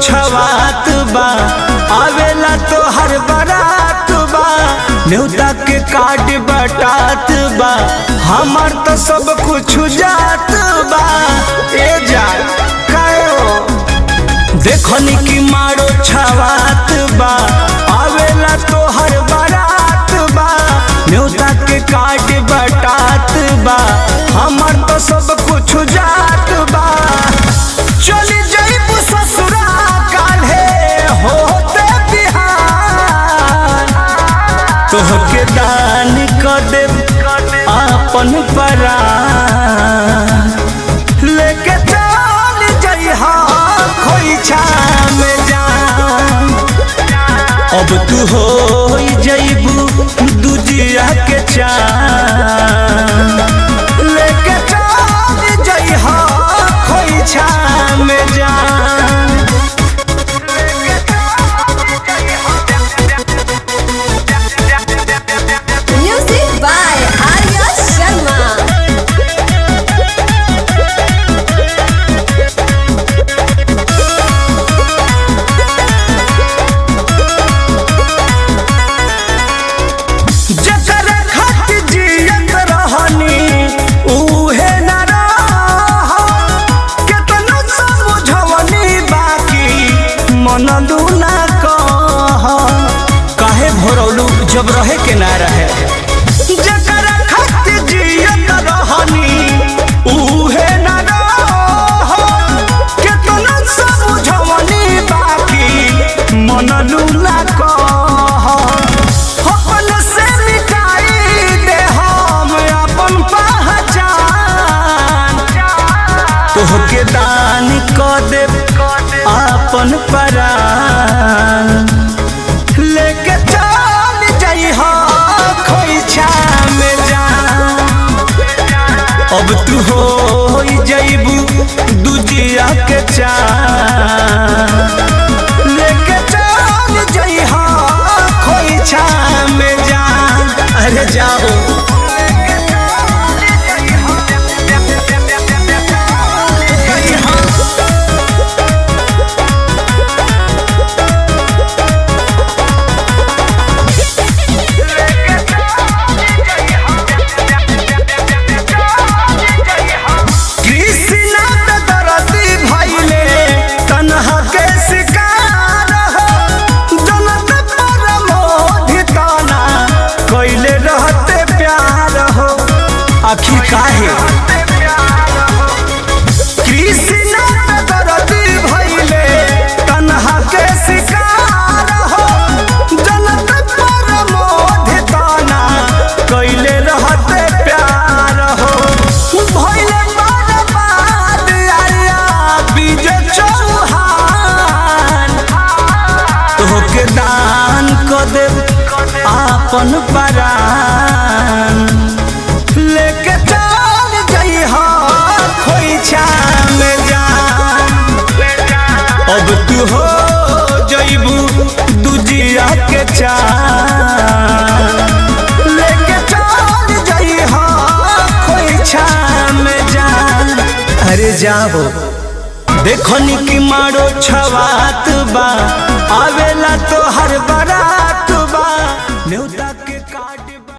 छवात बा, आवेला तो हर बारात बा, न्योता के कार्ड बटात बा, हमार तो सब कुछ जात बा। ए जा कायो देखनी की मारो छवात बा, आवेला तो हर बारात बा, न्योता के कार्ड बटात बा, हमार तो सब कुछ जात बा। चली जाइबू ससुरा काल्हे होते बिहान, तोहके दान क देब आपन परान, लेके चल जइहा खोइछा में जान। अब तू हो जइबू दुजिया के चान, लेके चल जइहा खोइछा में जान। Music by Arya Sharma. जकर खातिर जियत रहनी उहे न रह, केतनो समझवनी बाकी मनलू ना कह। काहे भरौलू जब रहे के ना रहे। जकर खातिर जियत रहनी उहे न रह, केतनो समझवनी बाकी मनलू ना कह। अपन से मिटाई दे हम अपन पहचान, तोहके दान क देब आपन परान, लेके चल जइहा खोइछा में जान। अब तू हो जइबू दुजिया के चान, लेके चल जइहा खोइछा में जान। अरे जाओ कृष्णा पे दरदी भइले तन्हा के शिकार हो, जनत पर मोहिताना कइले रहते प्यार हो। आखिर काहे कृष्णा पे दरदी भइले तन्हा के शिकार हो, जनत पर मोहिताना कइले रहते प्यार हो। भइले बर्बाद आया विजय चौहान, तोहके दान क देब आपन परान, लेके चल जइहा खोइछा में जान। अब तू हो जइबू दुजिया के चान, लेके चल जइहा खोइछा में जान। अरे जाओ देखनी की मारो छवात बा,